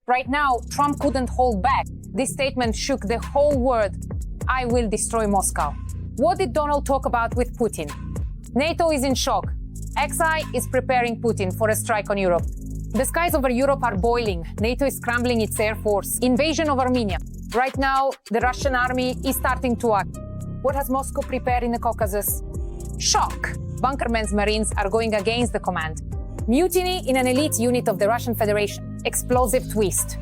Right now, Trump couldn't hold back. This statement shook the whole world. I will destroy Moscow. What did Donald talk about with Putin? NATO is in shock. XI is preparing Putin for a strike on Europe. The skies over Europe are boiling. NATO is scrambling its air force. Invasion of Armenia. Right now, the Russian army is starting to act. What has Moscow prepared in the Caucasus? Shock. Bunkerman's Marines are going against the command. Mutiny in an elite unit of the Russian Federation. Explosive twist.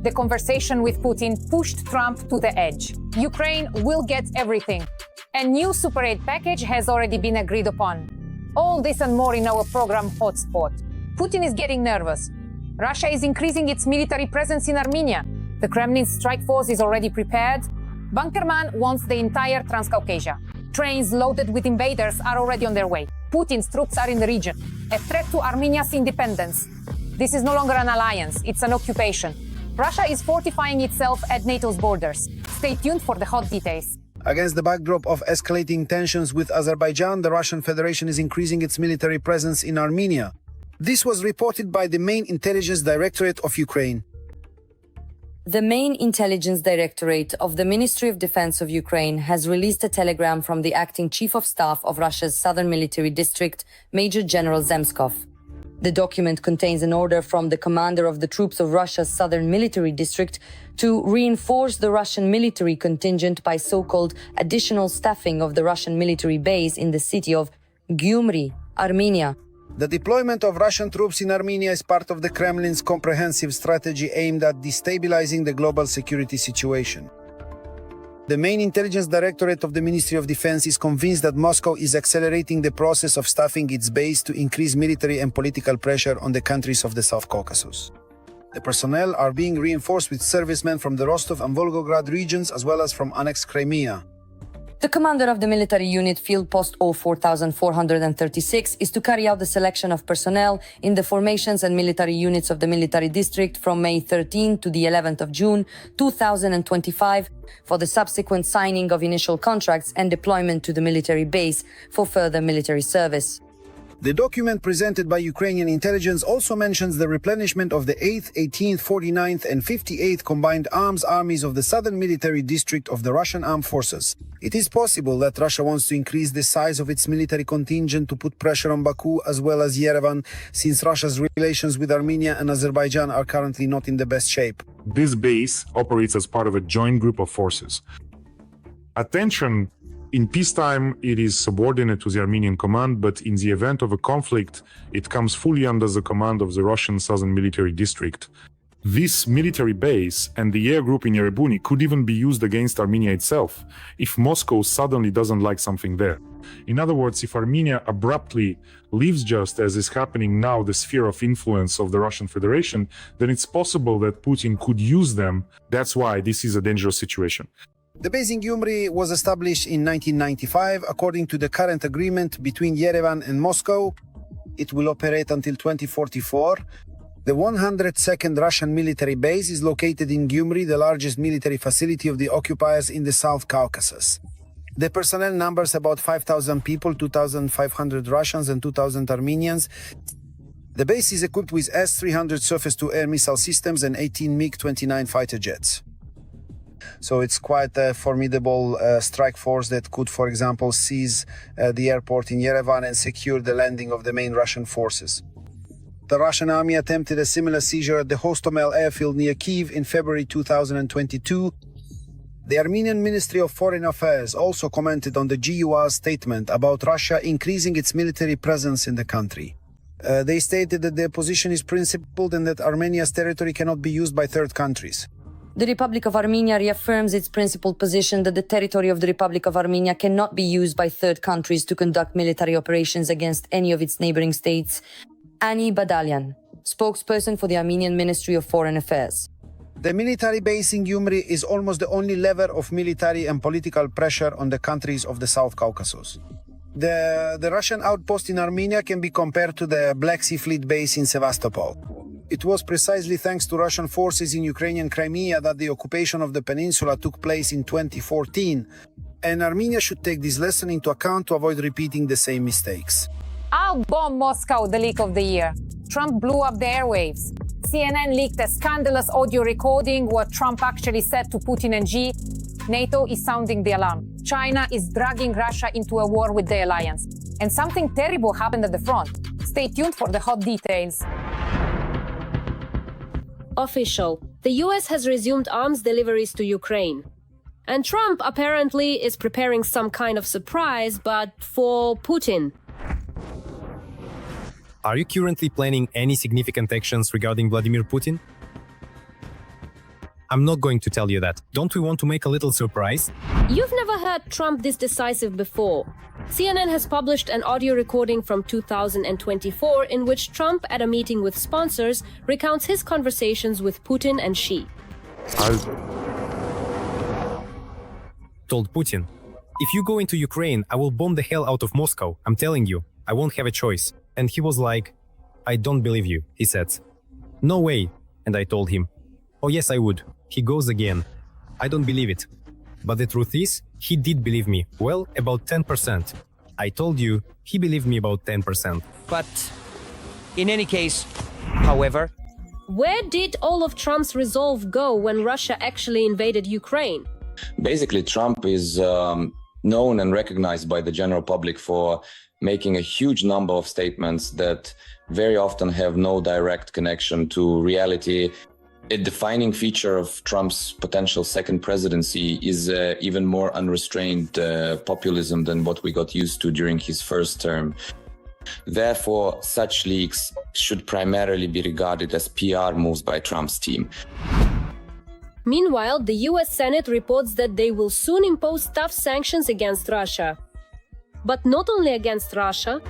The conversation with Putin pushed Trump to the edge. Ukraine will get everything. A new Super Aid package has already been agreed upon. All this and more in our program Hotspot. Putin is getting nervous. Russia is increasing its military presence in Armenia. The Kremlin's strike force is already prepared. Bunkerman wants the entire Transcaucasia. Trains loaded with invaders are already on their way. Putin's troops are in the region. A threat to Armenia's independence. This is no longer an alliance, it's an occupation. Russia is fortifying itself at NATO's borders. Stay tuned for the hot details. Against the backdrop of escalating tensions with Azerbaijan, the Russian Federation is increasing its military presence in Armenia. This was reported by the main intelligence directorate of Ukraine. The main intelligence directorate of the Ministry of Defense of Ukraine has released a telegram from the acting chief of staff of Russia's southern military district, Major General Zemskov. The document contains an order from the commander of the troops of Russia's southern military district to reinforce the Russian military contingent by so-called additional staffing of the Russian military base in the city of Gyumri, Armenia. The deployment of Russian troops in Armenia is part of the Kremlin's comprehensive strategy aimed at destabilizing the global security situation. The main intelligence directorate of the Ministry of Defense is convinced that Moscow is accelerating the process of staffing its base to increase military and political pressure on the countries of the South Caucasus. The personnel are being reinforced with servicemen from the Rostov and Volgograd regions as well as from annexed Crimea. The commander of the military unit Field Post 04436 is to carry out the selection of personnel in the formations and military units of the military district from May 13 to the 11th of June 2025 for the subsequent signing of initial contracts and deployment to the military base for further military service. The document presented by Ukrainian intelligence also mentions the replenishment of the 8th, 18th, 49th and 58th Combined Arms Armies of the Southern Military District of the Russian Armed Forces. It is possible that Russia wants to increase the size of its military contingent to put pressure on Baku as well as Yerevan, since Russia's relations with Armenia and Azerbaijan are currently not in the best shape. This base operates as part of a joint group of forces. Attention! In peacetime, it is subordinate to the Armenian command, but in the event of a conflict, it comes fully under the command of the Russian Southern Military District. This military base and the air group in Yerebuni could even be used against Armenia itself, if Moscow suddenly doesn't like something there. In other words, if Armenia abruptly leaves, just as is happening now, the sphere of influence of the Russian Federation, then it's possible that Putin could use them. That's why this is a dangerous situation. The base in Gyumri was established in 1995. According to the current agreement between Yerevan and Moscow, it will operate until 2044. The 102nd Russian military base is located in Gyumri, the largest military facility of the occupiers in the South Caucasus. The personnel numbers about 5,000 people, 2,500 Russians and 2,000 Armenians. The base is equipped with S-300 surface-to-air missile systems and 18 MiG-29 fighter jets. So it's quite a formidable strike force that could, for example, seize the airport in Yerevan and secure the landing of the main Russian forces. The Russian army attempted a similar seizure at the Hostomel airfield near Kyiv in February 2022. The Armenian Ministry of Foreign Affairs also commented on the GUR's statement about Russia increasing its military presence in the country. They stated that their position is principled and that Armenia's territory cannot be used by third countries. The Republic of Armenia reaffirms its principled position that the territory of the Republic of Armenia cannot be used by third countries to conduct military operations against any of its neighboring states. Ani Badalian, spokesperson for the Armenian Ministry of Foreign Affairs. The military base in Gyumri is almost the only lever of military and political pressure on the countries of the South Caucasus. The Russian outpost in Armenia can be compared to the Black Sea Fleet base in Sevastopol. It was precisely thanks to Russian forces in Ukrainian Crimea that the occupation of the peninsula took place in 2014, and Armenia should take this lesson into account to avoid repeating the same mistakes. I'll bomb Moscow, the leak of the year. Trump blew up the airwaves. CNN leaked a scandalous audio recording what Trump actually said to Putin and Xi. NATO is sounding the alarm. China is dragging Russia into a war with the alliance. And something terrible happened at the front. Stay tuned for the hot details. Official. The US has resumed arms deliveries to Ukraine. And Trump apparently is preparing some kind of surprise, but for Putin. Are you currently planning any significant actions regarding Vladimir Putin? I'm not going to tell you that. Don't we want to make a little surprise? You've never heard Trump this decisive before. CNN has published an audio recording from 2024 in which Trump, at a meeting with sponsors, recounts his conversations with Putin and Xi. I Told Putin, if you go into Ukraine, I will bomb the hell out of Moscow. I'm telling you, I won't have a choice. And he was like, I don't believe you, he said. No way. And I told him, oh yes, I would. He goes again. I don't believe it. But the truth is, he did believe me. Well, about 10%. I told you, he believed me about 10%. But in any case, however, Where did all of Trump's resolve go when Russia actually invaded Ukraine? Basically, Trump is known and recognized by the general public for making a huge number of statements that very often have no direct connection to reality. A defining feature of Trump's potential second presidency is even more unrestrained populism than what we got used to during his first term. Therefore, such leaks should primarily be regarded as PR moves by Trump's team. Meanwhile, the US Senate reports that they will soon impose tough sanctions against Russia. But not only against Russia.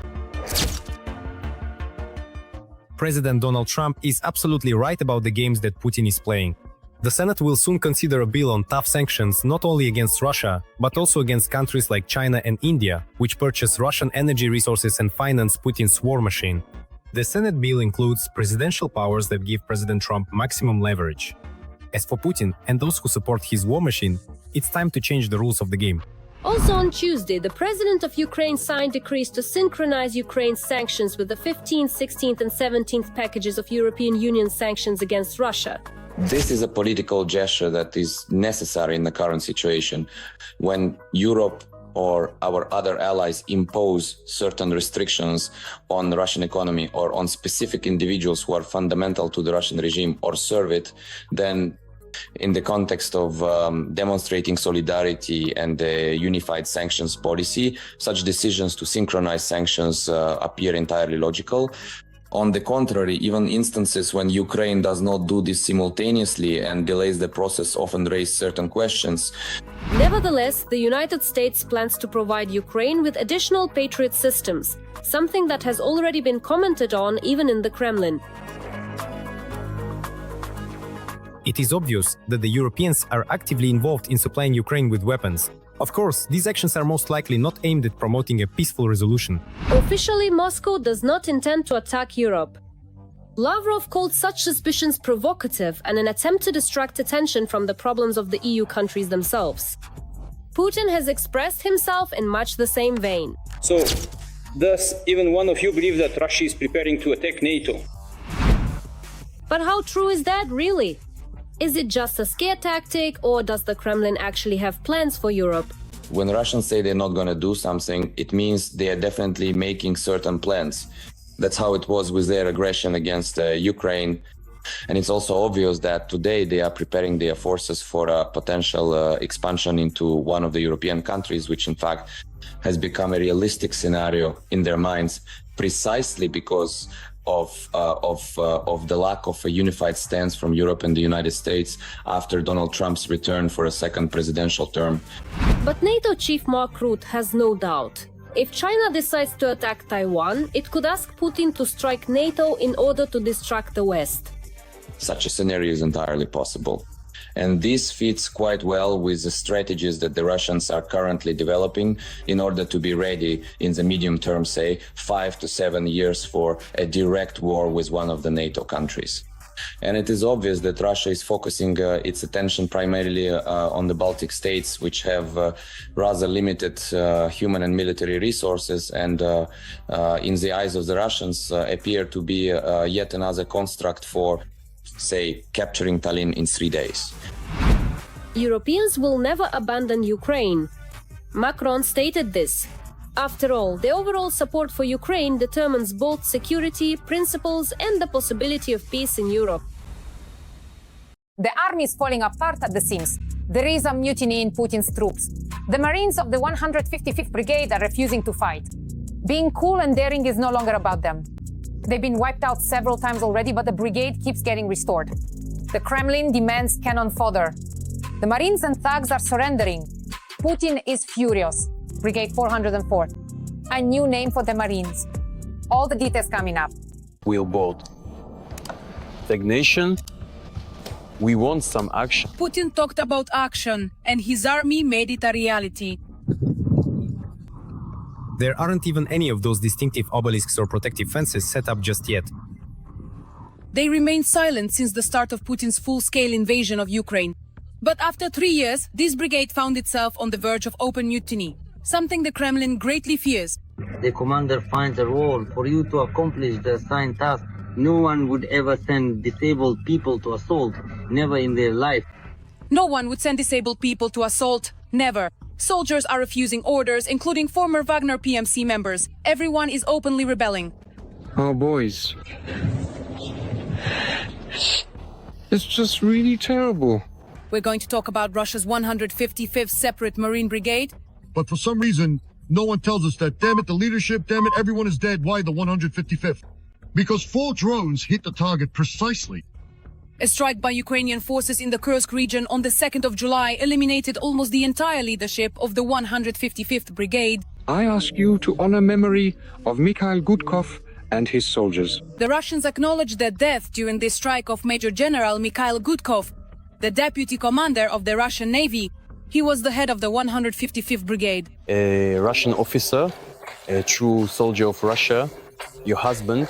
President Donald Trump is absolutely right about the games that Putin is playing. The Senate will soon consider a bill on tough sanctions not only against Russia, but also against countries like China and India, which purchase Russian energy resources and finance Putin's war machine. The Senate bill includes presidential powers that give President Trump maximum leverage. As for Putin and those who support his war machine, it's time to change the rules of the game. Also on Tuesday, the president of Ukraine signed decrees to synchronize Ukraine's sanctions with the 15th, 16th and 17th packages of European Union sanctions against Russia. This is a political gesture that is necessary in the current situation. When Europe or our other allies impose certain restrictions on the Russian economy or on specific individuals who are fundamental to the Russian regime or serve it, then in the context of demonstrating solidarity and a unified sanctions policy, such decisions to synchronize sanctions appear entirely logical. On the contrary, even instances when Ukraine does not do this simultaneously and delays the process often raise certain questions. Nevertheless, the United States plans to provide Ukraine with additional Patriot systems, something that has already been commented on even in the Kremlin. It is obvious that the Europeans are actively involved in supplying Ukraine with weapons. Of course, these actions are most likely not aimed at promoting a peaceful resolution. Officially, Moscow does not intend to attack Europe. Lavrov called such suspicions provocative and an attempt to distract attention from the problems of the EU countries themselves. Putin has expressed himself in much the same vein. So, does even one of you believe that Russia is preparing to attack NATO? But how true is that, really? Is it just a scare tactic, or does the Kremlin actually have plans for Europe? When Russians say they're not going to do something, it means they are definitely making certain plans. That's how it was with their aggression against Ukraine. And it's also obvious that today they are preparing their forces for a potential expansion into one of the European countries, which in fact has become a realistic scenario in their minds, precisely because of the lack of a unified stance from Europe and the United States after Donald Trump's return for a second presidential term. But NATO chief Mark Rutte has no doubt. If China decides to attack Taiwan, it could ask Putin to strike NATO in order to distract the West. Such a scenario is entirely possible. And this fits quite well with the strategies that the Russians are currently developing in order to be ready in the medium term, say 5 to 7 years, for a direct war with one of the NATO countries. And it is obvious that Russia is focusing its attention primarily on the Baltic states, which have rather limited human and military resources, and in the eyes of the Russians appear to be yet another construct for say, capturing Tallinn in 3 days. Europeans will never abandon Ukraine. Macron stated this. After all, the overall support for Ukraine determines both security, principles, and the possibility of peace in Europe. The army is falling apart at the seams. There is a mutiny in Putin's troops. The Marines of the 155th Brigade are refusing to fight. Being cool and daring is no longer about them. They've been wiped out several times already, but the brigade keeps getting restored. The Kremlin demands cannon fodder. The Marines and thugs are surrendering. Putin is furious. Brigade 404. A new name for the Marines. All the details coming up. We'll both. Stagnation. We want some action. Putin talked about action, and his army made it a reality. There aren't even any of those distinctive obelisks or protective fences set up just yet. They remained silent since the start of Putin's full-scale invasion of Ukraine. But after 3 years, this brigade found itself on the verge of open mutiny, something the Kremlin greatly fears. The commander finds a role for you to accomplish the assigned task. No one would ever send disabled people to assault, never in their life. No one would send disabled people to assault, never. Soldiers are refusing orders, including former Wagner PMC members. Everyone is openly rebelling. Oh, boys. It's just really terrible. We're going to talk about Russia's 155th Separate Marine Brigade. But for some reason, no one tells us that, damn it, the leadership, damn it, everyone is dead. Why the 155th? Because 4 drones hit the target precisely. A strike by Ukrainian forces in the Kursk region on the 2nd of July eliminated almost the entire leadership of the 155th Brigade. I ask you to honor memory of Mikhail Gudkov and his soldiers. The Russians acknowledged their death during the strike of Major General Mikhail Gudkov, the deputy commander of the Russian Navy. He was the head of the 155th Brigade. A Russian officer, a true soldier of Russia, your husband,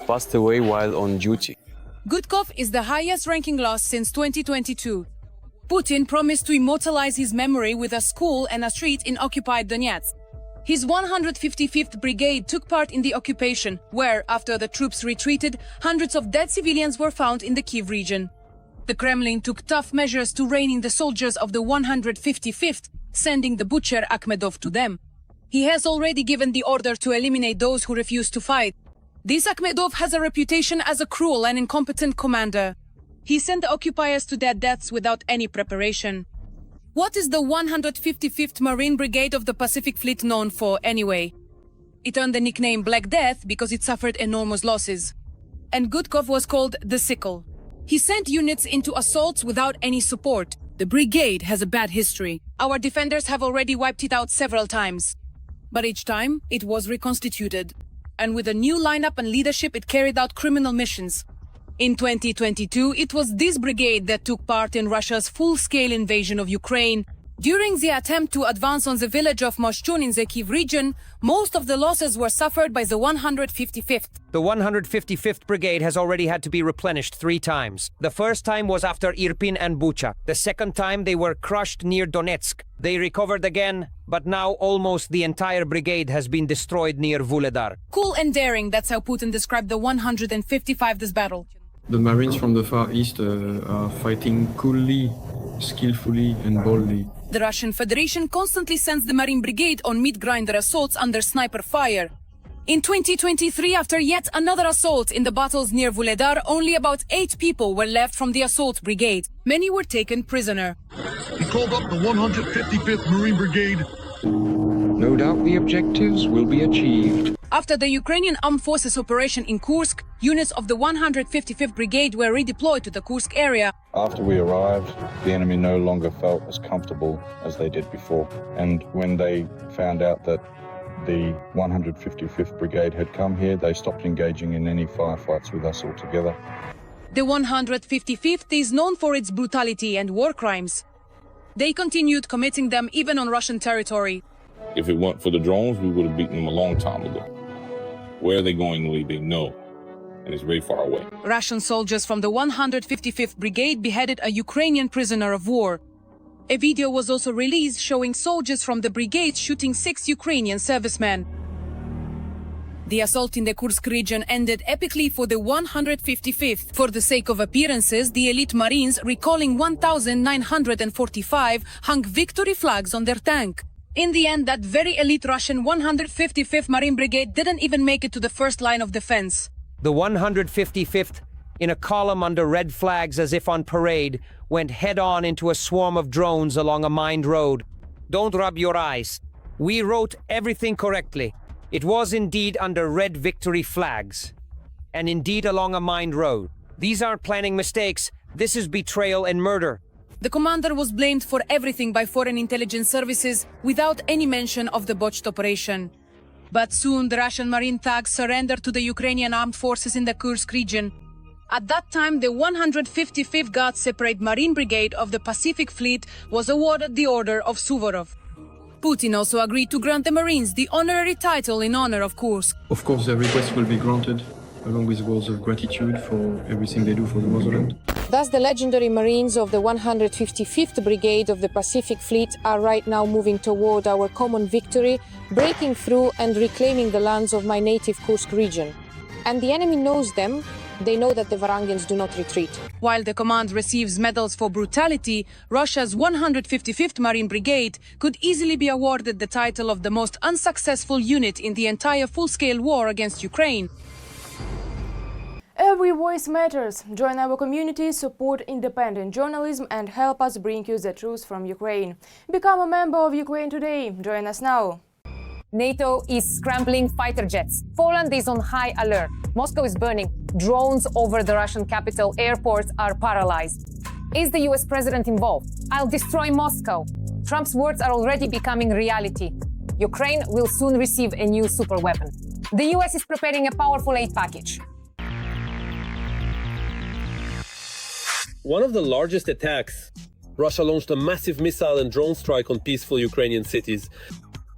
passed away while on duty. Gudkov is the highest-ranking loss since 2022. Putin promised to immortalize his memory with a school and a street in occupied Donetsk. His 155th Brigade took part in the occupation, where, after the troops retreated, hundreds of dead civilians were found in the Kyiv region. The Kremlin took tough measures to rein in the soldiers of the 155th, sending the butcher Akhmedov to them. He has already given the order to eliminate those who refuse to fight. This Akhmedov has a reputation as a cruel and incompetent commander. He sent the occupiers to their deaths without any preparation. What is the 155th Marine Brigade of the Pacific Fleet known for, anyway? It earned the nickname Black Death because it suffered enormous losses. And Gudkov was called the Sickle. He sent units into assaults without any support. The brigade has a bad history. Our defenders have already wiped it out several times. But each time, it was reconstituted. And with a new lineup and leadership, it carried out criminal missions. In 2022, it was this brigade that took part in Russia's full-scale invasion of Ukraine. During the attempt to advance on the village of Moshchun in the Kyiv region, most of the losses were suffered by the 155th. The 155th Brigade has already had to be replenished 3 times. The first time was after Irpin and Bucha. The second time they were crushed near Donetsk. They recovered again, but now almost the entire brigade has been destroyed near Vuhledar. Cool and daring, that's how Putin described the 155th this battle. The Marines from the Far East are fighting coolly, skillfully and boldly. The Russian Federation constantly sends the Marine Brigade on meat-grinder assaults under sniper fire. In 2023, after yet another assault in the battles near Vuhledar, only about 8 people were left from the assault brigade. Many were taken prisoner. He called up the 155th Marine Brigade. No doubt the objectives will be achieved. After the Ukrainian Armed Forces operation in Kursk, units of the 155th Brigade were redeployed to the Kursk area. After we arrived, the enemy no longer felt as comfortable as they did before. And when they found out that the 155th Brigade had come here, they stopped engaging in any firefights with us altogether. The 155th is known for its brutality and war crimes. They continued committing them even on Russian territory. If it weren't for the drones, we would have beaten them a long time ago. Where are they going, Lee? They know, and it's very far away. Russian soldiers from the 155th Brigade beheaded a Ukrainian prisoner of war. A video was also released showing soldiers from the brigade shooting 6 Ukrainian servicemen. The assault in the Kursk region ended epically for the 155th. For the sake of appearances, the elite Marines, recalling 1,945, hung victory flags on their tank. In the end, that very elite Russian 155th Marine Brigade didn't even make it to the first line of defense. The 155th, in a column under red flags as if on parade, went head-on into a swarm of drones along a mined road. Don't rub your eyes. We wrote everything correctly. It was indeed under red victory flags, and indeed along a mined road. These aren't planning mistakes. This is betrayal and murder. The commander was blamed for everything by foreign intelligence services without any mention of the botched operation. But soon the Russian Marine thugs surrendered to the Ukrainian armed forces in the Kursk region. At that time, the 155th Guards Separate Marine Brigade of the Pacific Fleet was awarded the Order of Suvorov. Putin also agreed to grant the Marines the honorary title in honor of Kursk. Of course, their request will be granted, along with words of gratitude for everything they do for the motherland. Thus, the legendary Marines of the 155th Brigade of the Pacific Fleet are right now moving toward our common victory, breaking through and reclaiming the lands of my native Kursk region. And the enemy knows them. They know that the Varangians do not retreat. While the command receives medals for brutality, Russia's 155th Marine Brigade could easily be awarded the title of the most unsuccessful unit in the entire full-scale war against Ukraine. Every voice matters. Join our community, support independent journalism and help us bring you the truth from Ukraine. Become a member of Ukraine today. Join us now. NATO is scrambling fighter jets. Poland is on high alert. Moscow is burning. Drones over the Russian capital airports are paralyzed. Is the US president involved? I'll destroy Moscow. Trump's words are already becoming reality. Ukraine will soon receive a new superweapon. The US is preparing a powerful aid package. One of the largest attacks, Russia launched a massive missile and drone strike on peaceful Ukrainian cities.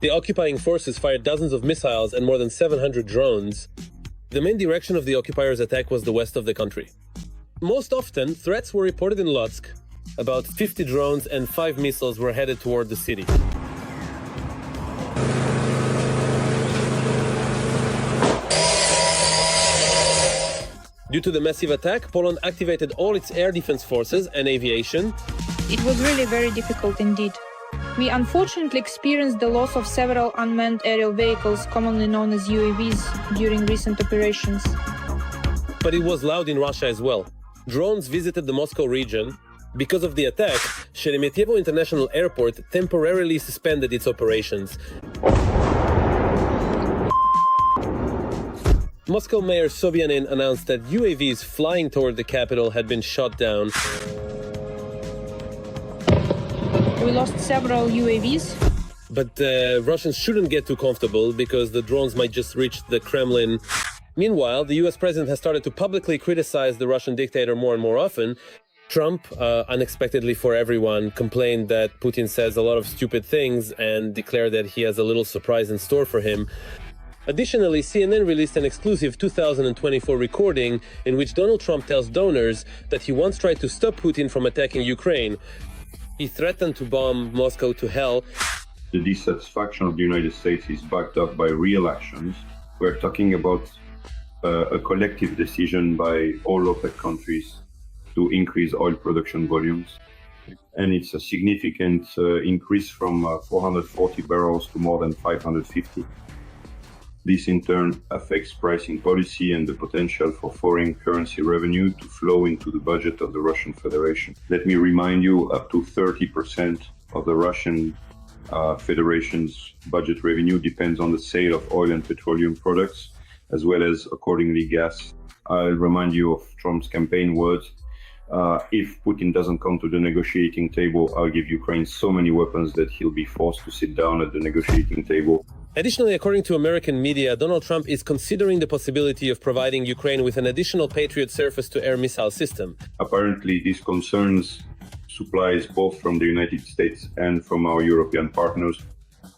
The occupying forces fired dozens of missiles and more than 700 drones. The main direction of the occupiers' attack was the west of the country. Most often, threats were reported in Lutsk. About 50 drones and 5 missiles were headed toward the city. Due to the massive attack, Poland activated all its air defense forces and aviation. It was really very difficult indeed. We unfortunately experienced the loss of several unmanned aerial vehicles, commonly known as UAVs, during recent operations. But it was loud in Russia as well. Drones visited the Moscow region. Because of the attack, Sheremetyevo International Airport temporarily suspended its operations. Moscow Mayor Sobyanin announced that UAVs flying toward the capital had been shot down. We lost several UAVs. But Russians shouldn't get too comfortable because the drones might just reach the Kremlin. Meanwhile, the US president has started to publicly criticize the Russian dictator more and more often. Trump, unexpectedly for everyone, complained that Putin says a lot of stupid things and declared that he has a little surprise in store for him. Additionally, CNN released an exclusive 2024 recording in which Donald Trump tells donors that he once tried to stop Putin from attacking Ukraine. He threatened to bomb Moscow to hell. The dissatisfaction of the United States is backed up by real actions. We're talking about a collective decision by all OPEC countries to increase oil production volumes. And it's a significant increase from 440 barrels to more than 550. This in turn affects pricing policy and the potential for foreign currency revenue to flow into the budget of the Russian Federation. Let me remind you, up to 30% of the Russian Federation's budget revenue depends on the sale of oil and petroleum products, as well as accordingly gas. I'll remind you of Trump's campaign words. If Putin doesn't come to the negotiating table, I'll give Ukraine so many weapons that he'll be forced to sit down at the negotiating table. Additionally, according to American media, Donald Trump is considering the possibility of providing Ukraine with an additional Patriot surface-to-air missile system. Apparently, this concerns supplies both from the United States and from our European partners,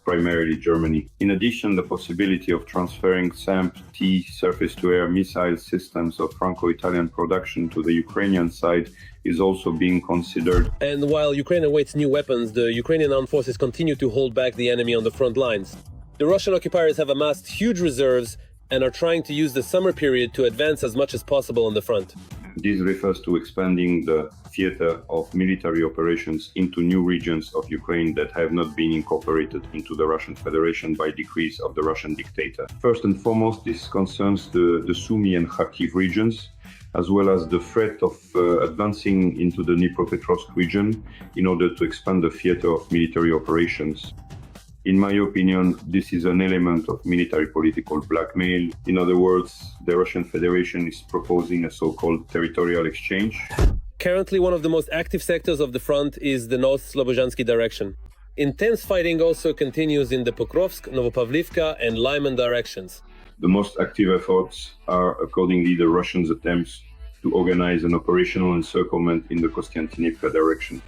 primarily Germany. In addition, the possibility of transferring SAMP-T surface-to-air missile systems of Franco-Italian production to the Ukrainian side is also being considered. And while Ukraine awaits new weapons, the Ukrainian armed forces continue to hold back the enemy on the front lines. The Russian occupiers have amassed huge reserves, and are trying to use the summer period to advance as much as possible on the front. This refers to expanding the theater of military operations into new regions of Ukraine that have not been incorporated into the Russian Federation by decrees of the Russian dictator. First and foremost, this concerns the Sumy and Kharkiv regions, as well as the threat of advancing into the Dnipropetrovsk region in order to expand the theater of military operations. In my opinion, this is an element of military political blackmail. In other words, the Russian Federation is proposing a so-called territorial exchange. Currently, one of the most active sectors of the front is the North Slobodansky direction. Intense fighting also continues in the Pokrovsk, Novopavlivka and Lyman directions. The most active efforts are accordingly the Russians' attempts to organize an operational encirclement in the Kostiantynivka direction.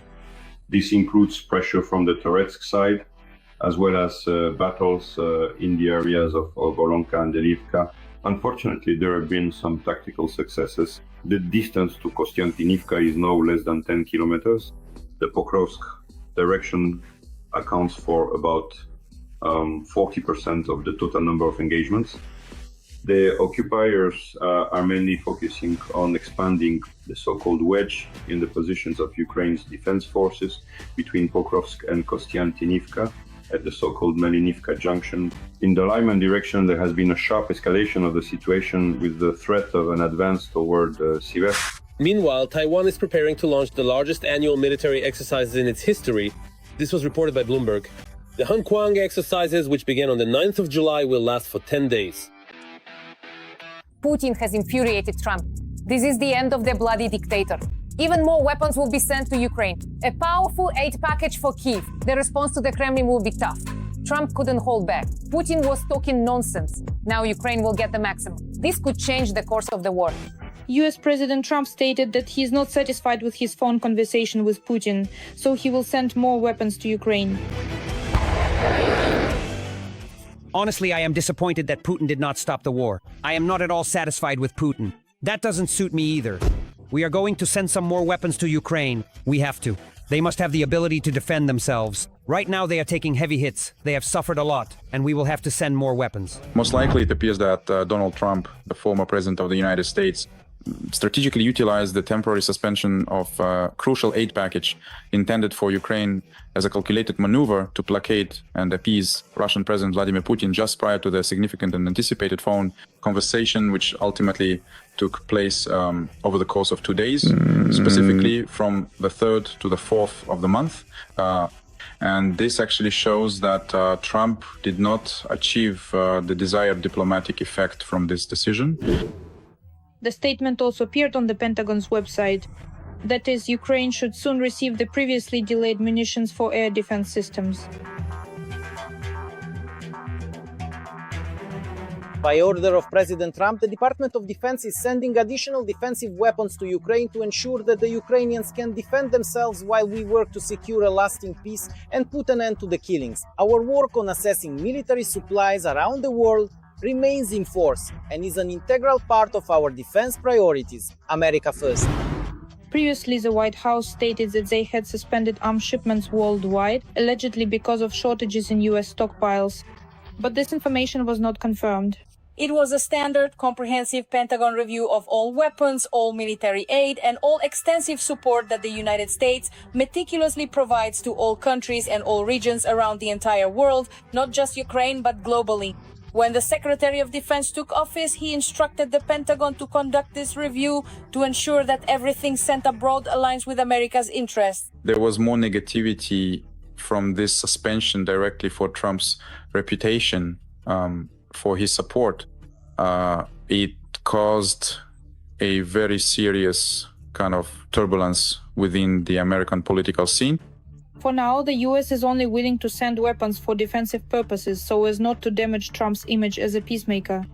This includes pressure from the Toretsk side, as well as battles in the areas of Volonka and Delivka. Unfortunately, there have been some tactical successes. The distance to Kostiantynivka is now less than 10 kilometers. The Pokrovsk direction accounts for about 40% of the total number of engagements. The occupiers are mainly focusing on expanding the so-called wedge in the positions of Ukraine's defense forces between Pokrovsk and Kostiantynivka at the so-called Malinivka junction. In the Lyman direction, there has been a sharp escalation of the situation with the threat of an advance toward Siversk. Meanwhile, Taiwan is preparing to launch the largest annual military exercises in its history. This was reported by Bloomberg. The Hankwang exercises, which began on the 9th of July, will last for 10 days. Putin has infuriated Trump. This is the end of the bloody dictator. Even more weapons will be sent to Ukraine. A powerful aid package for Kyiv. The response to the Kremlin will be tough. Trump couldn't hold back. Putin was talking nonsense. Now Ukraine will get the maximum. This could change the course of the war. US President Trump stated that he is not satisfied with his phone conversation with Putin, so he will send more weapons to Ukraine. Honestly, I am disappointed that Putin did not stop the war. I am not at all satisfied with Putin. That doesn't suit me either. We are going to send some more weapons to Ukraine. We have to. They must have the ability to defend themselves. Right now they are taking heavy hits. They have suffered a lot, and we will have to send more weapons. Most likely it appears that Donald Trump, the former president of the United States, strategically utilized the temporary suspension of a crucial aid package intended for Ukraine as a calculated maneuver to placate and appease Russian President Vladimir Putin just prior to the significant and anticipated phone conversation, which ultimately took place over the course of 2 days, specifically from the 3rd to the 4th of the month. And this actually shows that Trump did not achieve the desired diplomatic effect from this decision. The statement also appeared on the Pentagon's website. That is, Ukraine should soon receive the previously delayed munitions for air defense systems. By order of President Trump, the Department of Defense is sending additional defensive weapons to Ukraine to ensure that the Ukrainians can defend themselves while we work to secure a lasting peace and put an end to the killings. Our work on assessing military supplies around the world remains in force and is an integral part of our defense priorities. America first. Previously, the White House stated that they had suspended arms shipments worldwide, allegedly because of shortages in US stockpiles. But this information was not confirmed. It was a standard, comprehensive Pentagon review of all weapons, all military aid, and all extensive support that the United States meticulously provides to all countries and all regions around the entire world, not just Ukraine, but globally. When the Secretary of Defense took office, he instructed the Pentagon to conduct this review to ensure that everything sent abroad aligns with America's interests. There was more negativity from this suspension directly for Trump's reputation, for his support. It caused a very serious kind of turbulence within the American political scene. For now, the US is only willing to send weapons for defensive purposes so as not to damage Trump's image as a peacemaker.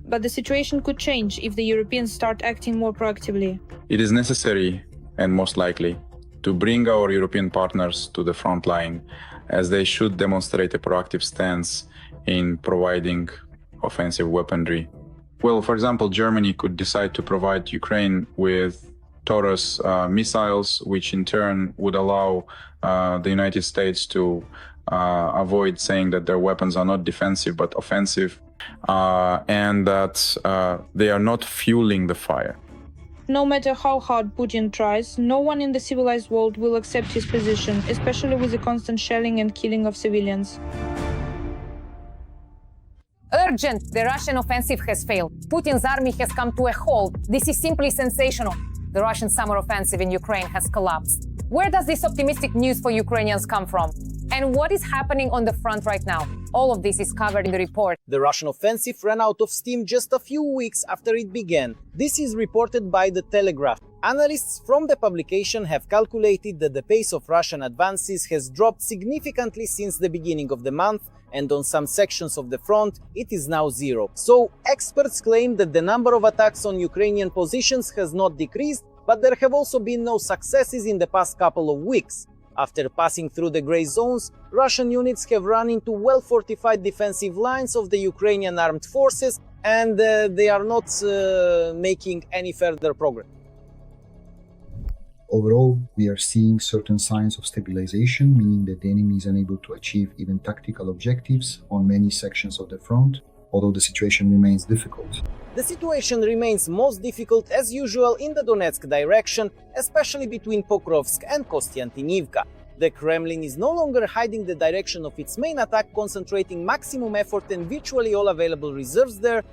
But the situation could change if the Europeans start acting more proactively. It is necessary, and most likely, to bring our European partners to the front line, as they should demonstrate a proactive stance in providing offensive weaponry. Well, for example, Germany could decide to provide Ukraine with Taurus missiles, which in turn would allow the United States to avoid saying that their weapons are not defensive but offensive. and that they are not fueling the fire. No matter how hard Putin tries, no one in the civilized world will accept his position, especially with the constant shelling and killing of civilians. Urgent! The Russian offensive has failed. Putin's army has come to a halt. This is simply sensational. The Russian summer offensive in Ukraine has collapsed. Where does this optimistic news for Ukrainians come from? And what is happening on the front right now? All of this is covered in the report. The Russian offensive ran out of steam just a few weeks after it began. This is reported by The Telegraph. Analysts from the publication have calculated that the pace of Russian advances has dropped significantly since the beginning of the month, and on some sections of the front, it is now zero. So, experts claim that the number of attacks on Ukrainian positions has not decreased, but there have also been no successes in the past couple of weeks. After passing through the gray zones, Russian units have run into well-fortified defensive lines of the Ukrainian armed forces, and they are not making any further progress. Overall, we are seeing certain signs of stabilization, meaning that the enemy is unable to achieve even tactical objectives on many sections of the front, although the situation remains difficult. The situation remains most difficult as usual in the Donetsk direction, especially between Pokrovsk and Kostiantynivka. The Kremlin is no longer hiding the direction of its main attack, concentrating maximum effort and virtually all available reserves there.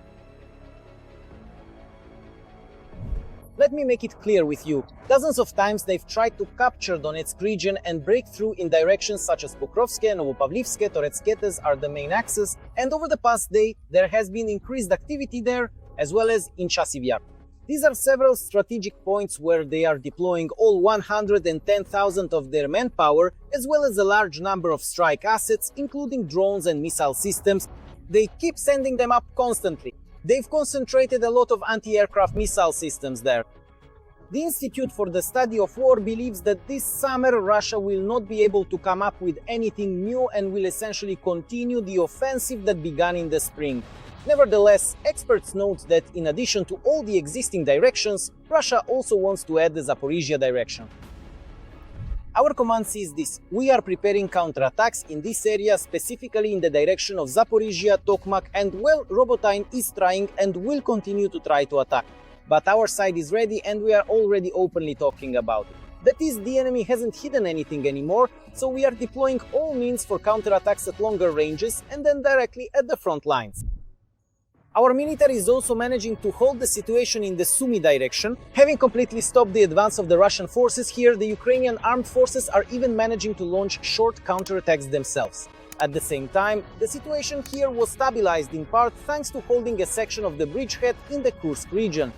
Let me make it clear with you. Dozens of times they've tried to capture Donetsk region and break through in directions such as Pokrovske, Novopavlivske, Toretskets are the main axes, and over the past day there has been increased activity there, as well as in Chasiv Yar. These are several strategic points where they are deploying all 110,000 of their manpower, as well as a large number of strike assets, including drones and missile systems. They keep sending them up constantly. They've concentrated a lot of anti-aircraft missile systems there. The Institute for the Study of War believes that this summer Russia will not be able to come up with anything new and will essentially continue the offensive that began in the spring. Nevertheless, experts note that in addition to all the existing directions, Russia also wants to add the Zaporizhia direction. Our command sees this. We are preparing counterattacks in this area, specifically in the direction of Zaporizhia, Tokmak, and well, Robotyne is trying and will continue to try to attack. But our side is ready and we are already openly talking about it. That is, the enemy hasn't hidden anything anymore, so we are deploying all means for counterattacks at longer ranges and then directly at the front lines. Our military is also managing to hold the situation in the Sumy direction. Having completely stopped the advance of the Russian forces here, the Ukrainian armed forces are even managing to launch short counterattacks themselves. At the same time, the situation here was stabilized in part thanks to holding a section of the bridgehead in the Kursk region.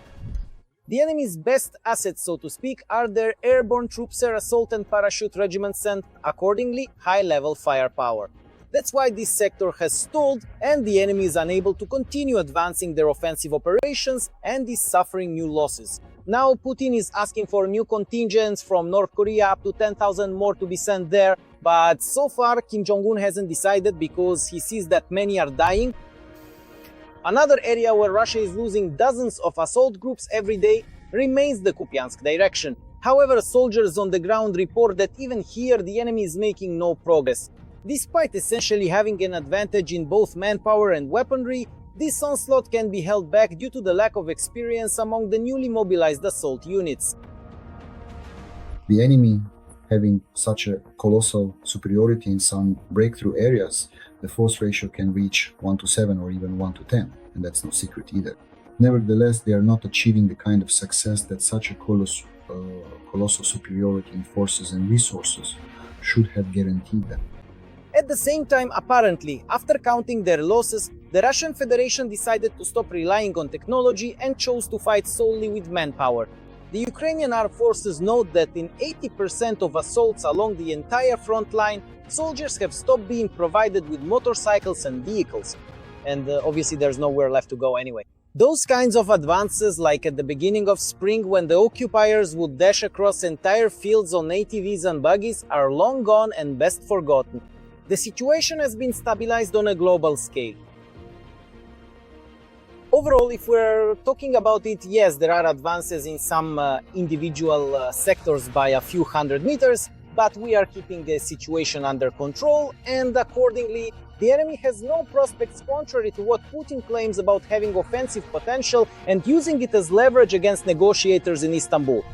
The enemy's best assets, so to speak, are their airborne troops, air assault and parachute regiments and, accordingly, high-level firepower. That's why this sector has stalled and the enemy is unable to continue advancing their offensive operations and is suffering new losses. Now Putin is asking for new contingents from North Korea, up to 10,000 more to be sent there, but so far Kim Jong-un hasn't decided because he sees that many are dying. Another area where Russia is losing dozens of assault groups every day remains the Kupiansk direction. However, soldiers on the ground report that even here the enemy is making no progress. Despite essentially having an advantage in both manpower and weaponry, this onslaught can be held back due to the lack of experience among the newly mobilized assault units. The enemy having such a colossal superiority in some breakthrough areas, the force ratio can reach 1:7 or even 1:10, and that's no secret either. Nevertheless, they are not achieving the kind of success that such a colossal superiority in forces and resources should have guaranteed them. At the same time, apparently, after counting their losses, the Russian Federation decided to stop relying on technology and chose to fight solely with manpower. The Ukrainian armed forces note that in 80% of assaults along the entire front line, soldiers have stopped being provided with motorcycles and vehicles. And obviously there's nowhere left to go anyway. Those kinds of advances, like at the beginning of spring when the occupiers would dash across entire fields on ATVs and buggies, are long gone and best forgotten. The situation has been stabilized on a global scale. Overall, if we're talking about it, yes, there are advances in some individual sectors by a few hundred meters, but we are keeping the situation under control, and accordingly, the enemy has no prospects contrary to what Putin claims about having offensive potential and using it as leverage against negotiators in Istanbul.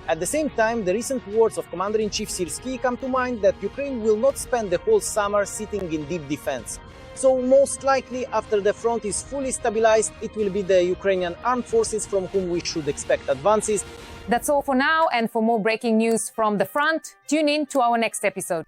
At the same time, the recent words of Commander-in-Chief Syrskyi come to mind that Ukraine will not spend the whole summer sitting in deep defense. So most likely, after the front is fully stabilized, it will be the Ukrainian armed forces from whom we should expect advances. That's all for now, and for more breaking news from the front, tune in to our next episode.